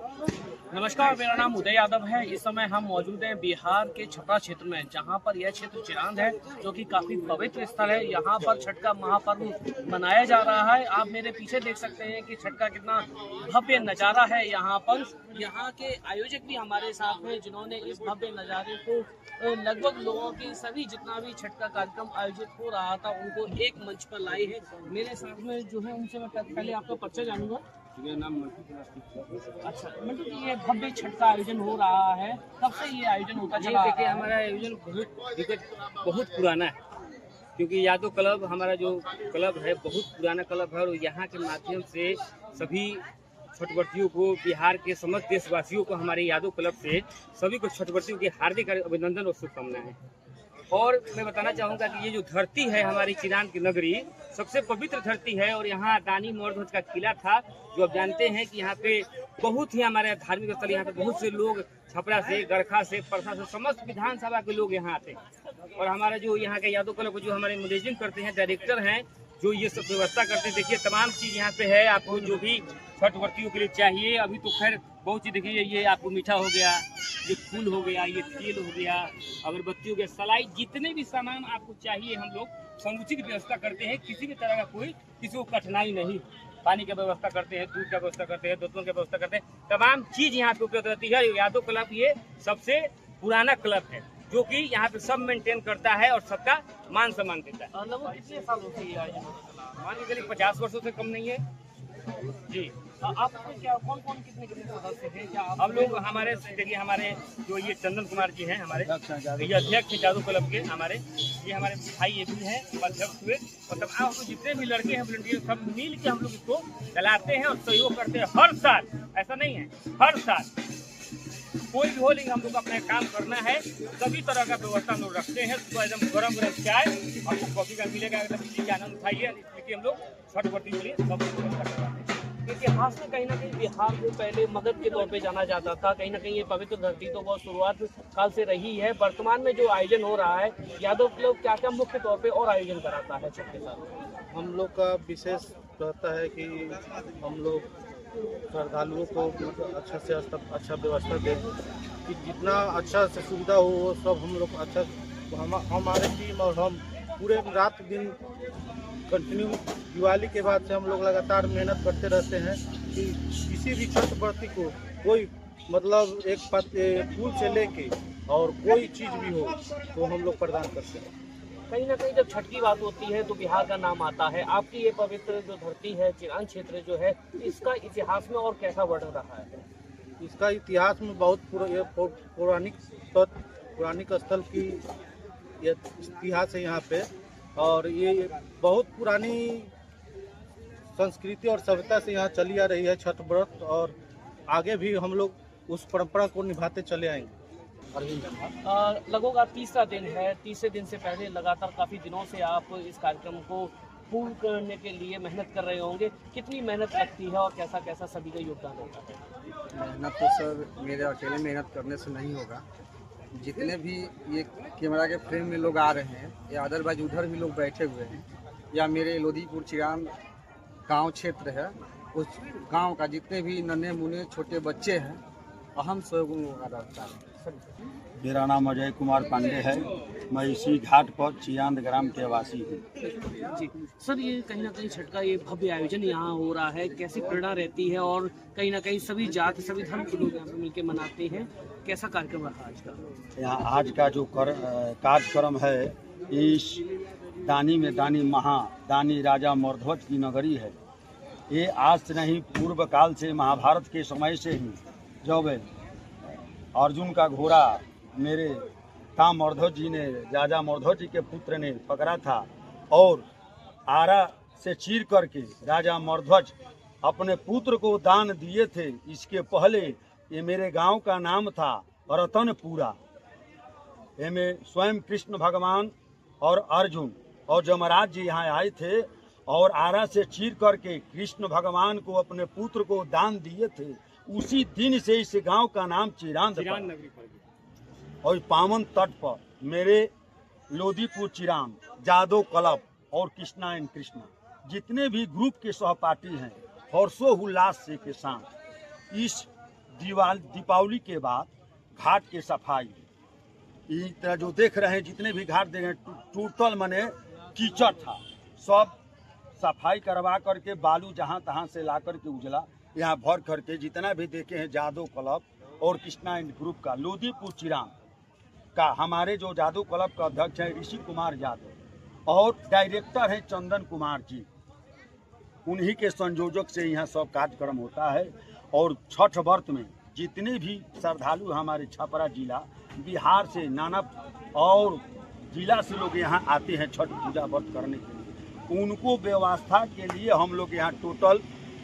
नमस्कार, मेरा नाम उदय यादव है। इस समय हम मौजूद हैं बिहार के छपरा क्षेत्र में, जहां पर यह क्षेत्र चिरांद है, जो कि काफी पवित्र स्थल है। यहां पर छठ का महापर्व मनाया जा रहा है। आप मेरे पीछे देख सकते हैं कि छठ का कितना भव्य नज़ारा है। यहां पर यहाँ के आयोजक भी हमारे साथ हैं, जिन्होंने इस भव्य नज़ारे को लगभग लोगों के सभी जितना भी छठ का कार्यक्रम आयोजित हो रहा था उनको एक मंच पर लाए हैं। मेरे साथ में जो है उनसे मैं पहले आपका परिचय जानूंगा। मेरा नाम मंटू। अच्छा मंटू जी, ये भव्य छठ का आयोजन हो रहा है, कब से ये आयोजन होता जी चला? देखिए, हमारा आयोजन बहुत पुराना है, क्योंकि यादव क्लब हमारा जो क्लब है बहुत पुराना क्लब है। और यहाँ के माध्यम से सभी छठवर्तियों को, बिहार के समस्त देशवासियों को, हमारे यादव क्लब से सभी को छठवर्तियों की हार्दिक अभिनंदन और शुभकामनाएं। और मैं बताना चाहूँगा कि ये जो धरती है हमारी चिरांद की नगरी सबसे पवित्र धरती है। और यहाँ दानी मोरध्वज का किला था, जो आप जानते हैं कि यहाँ पे बहुत ही हमारे धार्मिक स्थल, यहाँ पे बहुत से लोग छपरा से, गरखा से, परसा से, समस्त विधानसभा के लोग यहाँ आते हैं। और हमारा जो यहाँ के यादव क्लब जो हमारे मैनेजिंग करते हैं, डायरेक्टर हैं, जो ये सब व्यवस्था करते हैं। देखिए तमाम चीज़ यहाँ पे है, आपको जो भी छठवर्तियों के लिए चाहिए। अभी तो खैर बहुत चीज़ देखिए, ये आपको मीठा हो गया, ये फूल हो गया, ये तेल हो गया, अगरबत्ती हो गया, सलाई, जितने भी सामान आपको चाहिए हम लोग समुचित व्यवस्था करते हैं। किसी भी तरह का किसी को कठिनाई नहीं। पानी की व्यवस्था करते हैं, दूध का व्यवस्था करते हैं, दोस्तों की व्यवस्था करते हैं, तमाम चीज़ यहाँ पे उपलब्ध रहती है। यादव क्लब ये सबसे पुराना क्लब है, जो कि यहाँ पे सब मेंटेन करता है और सबका मान सम्मान देता है। लगभग कितने सालों से ये आयोजन होता चला? मान के चलिए 50 वर्षों से कम नहीं है जी। आपको क्या कौन कितने सदस्य हैं? क्या हम लोग हमारे देखिए, हमारे जो ये चंदन कुमार जी हैं, हमारे ये अध्यक्ष हैं यादव क्लब के, हमारे ये हमारे भाई ये भी हैं अध्यक्ष हुए। मतलब आप जितने भी लड़के हैं वॉलंटियर सब मिल के हम लोग इसको चलाते हैं और सहयोग करते हैं हर साल। ऐसा नहीं है, हर साल कोई भी हो, लेकिन हम लोग अपना काम करना है। सभी तरह का व्यवस्था हम लोग रखते हैं। सुबह एकदम गरम चाय, आपको कॉफी का मिलेगा, एकदम चीज़ का आनंद उठाइए। इसलिए हम लोग छठवर्ती के लिए सब व्यवस्था करवाते हैं। इतिहास में कहीं ना कहीं बिहार को पहले मगध के तौर पे जाना जाता था। कहीं ना कहीं ये पवित्र धरती तो बहुत शुरुआत काल से रही है। वर्तमान में जो आयोजन हो रहा है, यादव क्लब क्या क्या मुख्य तौर पे और आयोजन कराता है छठ के साथ? हम लोग का विशेष रहता है कि हम लोग श्रद्धालुओं को अच्छा से अच्छा व्यवस्था दें, कि जितना अच्छा से सुविधा हो वो सब हम लोग अच्छा। हमारे टीम और हम पूरे रात दिन कंटिन्यू दिवाली के बाद से हम लोग लगातार मेहनत करते रहते हैं कि किसी भी छठवर्ती को कोई मतलब एक फूल से लेके और कोई चीज़ भी हो तो हम लोग प्रदान करते हैं। कहीं ना कहीं जब छठ की बात होती है तो बिहार का नाम आता है। आपकी ये पवित्र जो धरती है, चिरांद क्षेत्र जो है, इसका इतिहास में और कैसा वर्णन रहा है? इसका इतिहास में बहुत पौराणिक स्थल की इतिहास है यहाँ पे। और ये बहुत पुरानी संस्कृति और सभ्यता से यहाँ चली आ रही है छठ व्रत, और आगे भी हम लोग उस परंपरा को निभाते चले आएंगे। लगभग आज तीसरा दिन है। तीसरे दिन से पहले लगातार काफ़ी दिनों से आप इस कार्यक्रम को पूर्ण करने के लिए मेहनत कर रहे होंगे। कितनी मेहनत लगती है और कैसा कैसा सभी का योगदान होता है? मेहनत तो सर मेरे अकेले मेहनत करने से नहीं होगा। जितने भी ये कैमरा के फ्रेम में लोग आ रहे हैं, या अदरवाइज उधर भी लोग बैठे हुए हैं, या मेरे लोधीपुर चिरांद गांव क्षेत्र है, उस गांव का जितने भी नन्हे मुन्ने छोटे बच्चे हैं, अहम सहयोग का रहता है। मेरा नाम अजय कुमार पांडे है। मैं इसी घाट पर चिरांद ग्राम के वासी हूँ। जी सर, ये कहीं ना कहीं छठ का ये भव्य आयोजन यहाँ हो रहा है, कैसी प्रेरणा रहती है? और कहीं ना कहीं सभी जाति सभी धर्म के लोग यहाँ पे मिलकर मनाते हैं। कैसा कार्यक्रम रहा आज का? यहाँ आज का जो कार्यक्रम है, इस दानी में दानी दानी राजा मोरध्वज की नगरी है। ये आज से नहीं, पूर्व काल से, महाभारत के समय से ही, जब अर्जुन का घोड़ा मेरे ताम मोरध्वज जी ने, राजा मोरध्वज जी के पुत्र ने पकड़ा था, और आरा से चीर करके राजा मोरध्वज अपने पुत्र को दान दिए थे। इसके पहले ये मेरे गांव का नाम था रतनपुरा। ये में स्वयं कृष्ण भगवान और अर्जुन और जमराज जी यहाँ आए थे, और आरा से चीर करके कृष्ण भगवान को अपने पुत्र को दान दिए थे। उसी दिन से इस गांव का नाम चिरांद नगरी पड़ गया। और पावन तट पर मेरे लोधीपुर चिरांद, जादव क्लब और कृष्णा एंड कृष्णा जितने भी ग्रुप के सहपाठी हैं, हर्षोल्लास से के साथ इस दीपावली के बाद घाट के सफाई। इस तरह जो देख रहे हैं जितने भी घाट देख रहे हैं टोटल मने कीचड़ था, सब सफाई करवा करके बालू जहाँ तहाँ से ला करके उजला यहाँ भर करके जितना भी देखे हैं जादव क्लब और कृष्णा एंड ग्रुप का लोदीपुर चिरांद का हमारे जो जादव क्लब का अध्यक्ष है ऋषि कुमार यादव और डायरेक्टर है चंदन कुमार जी, उन्हीं के संयोजक से यहाँ सब कार्यक्रम होता है। और छठ व्रत में जितने भी श्रद्धालु हमारे छपरा जिला बिहार से नाना और जिला से लोग यहाँ आते हैं छठ पूजा व्रत करने के लिए, उनको व्यवस्था के लिए हम लोग यहाँ टोटल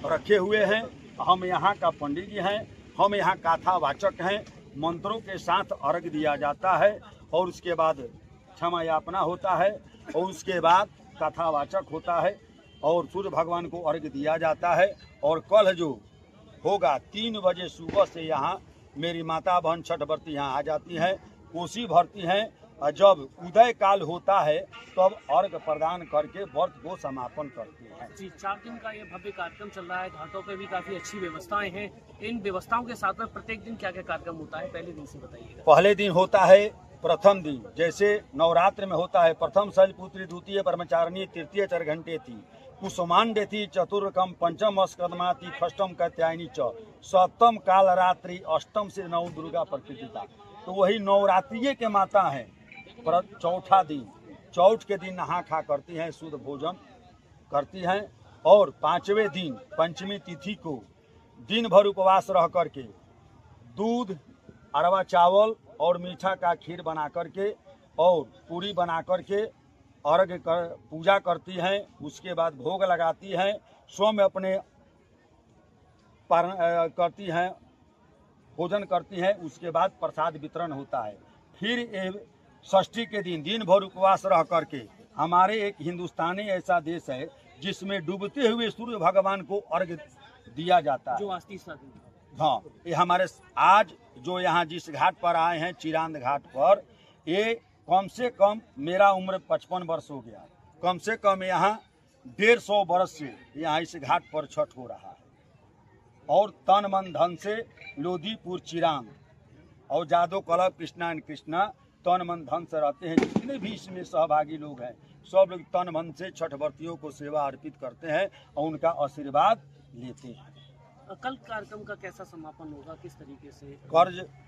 रखे हुए हैं। हम यहाँ का पंडित जी हैं, हम यहाँ कथावाचक हैं, मंत्रों के साथ अर्घ दिया जाता है और उसके बाद क्षमा यापना होता है और उसके बाद कथावाचक होता है और सूर्य भगवान को अर्घ दिया जाता है। और कल जो होगा 3 बजे सुबह से यहाँ मेरी माता बहन छठ व्रती यहाँ आ जाती हैं, कोसी भरती हैं और जब उदय काल होता है तब अर्घ प्रदान करके व्रत को समापन करते हैं। जी, 4 दिन का ये भव्य कार्यक्रम चल रहा है, घाटों पे भी काफी अच्छी व्यवस्थाएं हैं। इन व्यवस्थाओं के साथ में प्रत्येक दिन क्या क्या कार्यक्रम होता है, पहले दिन से बताइएगा। पहले दिन होता है प्रथम दिन, जैसे नवरात्र में होता है प्रथम शैलपुत्री, द्वितीय ब्रह्मचारिणी, तृतीय चरघंटेति, कुसुमांडेति, चतुर्कम पंचम अस्कदमाति, षष्टम कात्यायनी च, सप्तम काल रात्रि, अष्टम से नौ दुर्गा प्रकृतिता। तो वही नवरात्रि के माता हैं। चौथा दिन, चौथ के दिन नहा खा करती हैं, शुद्ध भोजन करती हैं और 5वें दिन पंचमी तिथि को दिन भर उपवास रह करके दूध, अरवा चावल और मीठा का खीर बना करके और पूरी बना करके अर्घ कर पूजा करती हैं। उसके बाद भोग लगाती हैं, स्वयं अपने करती हैं, भोजन करती हैं। उसके बाद प्रसाद वितरण होता है। फिर षष्ठी के दिन दिन भर उपवास रह करके हमारे एक हिंदुस्तानी ऐसा देश है जिसमें डूबते हुए सूर्य भगवान को अर्घ दिया जाता है। जो आज तीसरा दिन, हाँ, ये हमारे आज जो यहाँ जिस घाट पर आए हैं चिरांद घाट पर, ये कम से कम मेरा उम्र 55 वर्ष हो गया, कम से कम यहाँ 150 वर्ष से यहाँ इस घाट पर छठ हो रहा है। और तन मन धन से लोदीपुर चिरांद और जादव क्लब कृष्णा एंड कृष्णा तन मन धन से रहते हैं। जितने भी इसमें सहभागी लोग हैं सब लोग तन मन से छठ व्रतियों को सेवा अर्पित करते हैं और उनका आशीर्वाद लेते हैं। कल कार्यक्रम का कैसा समापन होगा, किस तरीके से?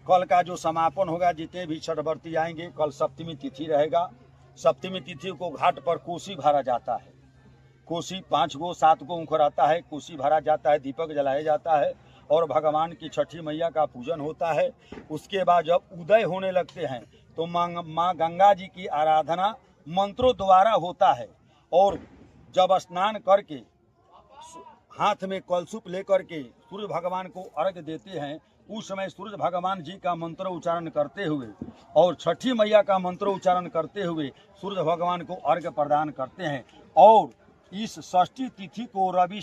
कल का जो समापन होगा, जितने भी छठ व्रती आएंगे, कल सप्तमी तिथि रहेगा। सप्तमी तिथि को घाट पर कोसी भरा जाता है। कोसी 5 गो 7 गो ऊँख रहता है, कोसी भरा जाता है, दीपक जलाया जाता है और भगवान की छठी मैया का पूजन होता है। उसके बाद जब उदय होने लगते हैं तो माँ गंगा जी की आराधना मंत्रों द्वारा होता है। और जब स्नान करके हाथ में कलशुप लेकर के सूर्य भगवान को अर्घ देते हैं, उस समय सूर्य भगवान जी का मंत्र उच्चारण करते हुए और छठी मैया का मंत्र उच्चारण करते हुए सूर्य भगवान को अर्घ प्रदान करते हैं। और इस षष्ठी तिथि को रवि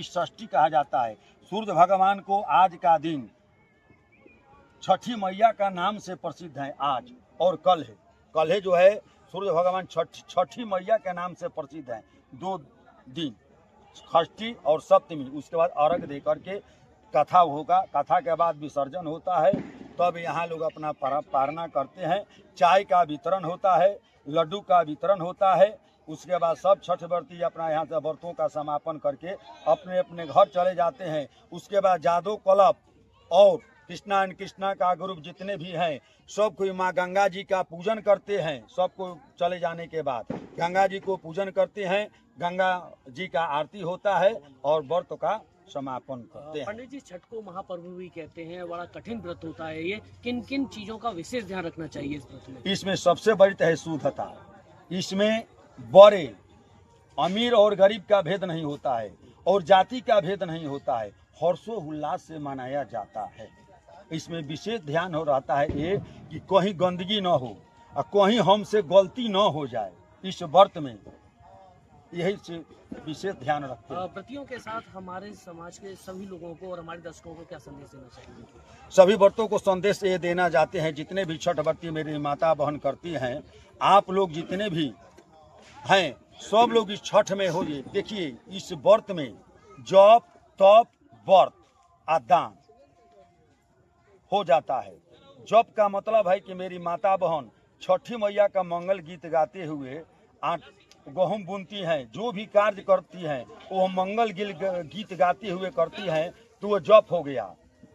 षष्ठी कहा जाता है। सूर्य भगवान को आज का दिन छठी मैया का नाम से प्रसिद्ध है आज और कल है। कल है जो है सूर्य भगवान छठी मैया के नाम से प्रसिद्ध है। 2 दिन षष्ठी और सप्तमी, उसके बाद अर्घ दे करके कथा होगा। कथा के बाद विसर्जन होता है। तब यहाँ लोग अपना पारना करते हैं। चाय का वितरण होता है, लड्डू का वितरण होता है। उसके बाद सब छठ व्रती अपना यहाँ से व्रतों का समापन करके अपने अपने घर चले जाते हैं। उसके बाद जादव क्लब और कृष्णा एंड कृष्णा का ग्रुप जितने भी हैं सब कोई माँ गंगा जी का पूजन करते हैं। सबको चले जाने के बाद गंगा जी को पूजन करते हैं, गंगा जी का आरती होता है और व्रत का समापन करते हैं। पंडित जी, छठ को महापर्व भी कहते हैं, बड़ा कठिन व्रत होता है। ये किन किन चीजों का विशेष ध्यान रखना चाहिए इस व्रत में? इसमें सबसे बड़ी है शुद्धता। इसमें बड़े अमीर और गरीब का भेद नहीं होता है और जाति का भेद नहीं होता है, हर्षोल्लास से मनाया जाता है। इसमें विशेष ध्यान हो रहता है ये कि कहीं गंदगी न हो और कहीं हमसे गलती न हो जाए। इस व्रत में यही से विशेष ध्यान रखते हैं। व्रतियों के साथ हमारे समाज के सभी लोगों को और हमारे दर्शकों को क्या संदेश देना चाहिए? सभी व्रतों को संदेश ये देना चाहते हैं, जितने भी छठ व्रती मेरी माता बहन करती हैं, आप लोग जितने भी हैं सब लोग इस छठ में होइए। देखिए, इस व्रत में जप, तप, व्रत और दान हो जाता है। जप का मतलब है कि मेरी माता बहन छठी मैया का मंगल गीत गाते हुए गेहूँ बुनती हैं, जो भी कार्य करती हैं वो मंगल गीत गाते हुए करती हैं, तो वो जप हो गया।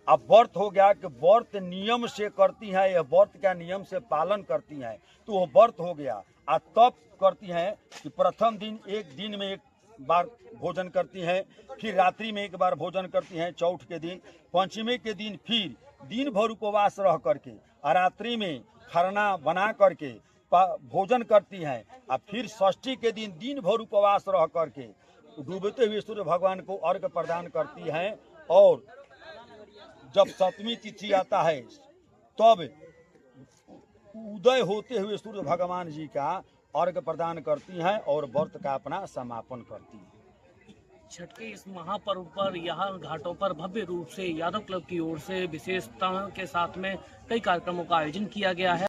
अब व्रत हो गया कि व्रत नियम से करती हैं, यह व्रत का नियम से पालन करती हैं, तो वो व्रत हो गया। और तप करती हैं कि प्रथम दिन एक दिन में एक बार भोजन करती हैं, फिर रात्रि में एक बार भोजन करती हैं चौथ के दिन, पंचमी के दिन फिर दिन भर उपवास रह करके और रात्रि में खरना बना करके भोजन करती हैं, और फिर षष्ठी के दिन दिन भर उपवास रह करके डूबते हुए सूर्य भगवान को अर्घ्य प्रदान करती हैं। और जब सप्तमी तिथि आता है तब उदय होते हुए सूर्य भगवान जी का अर्घ्य प्रदान करती हैं और व्रत का अपना समापन करती हैं। छठ के इस महापर्व पर यहाँ घाटों पर भव्य रूप से यादव क्लब की ओर से विशेषता के साथ में कई कार्यक्रमों का आयोजन किया गया है।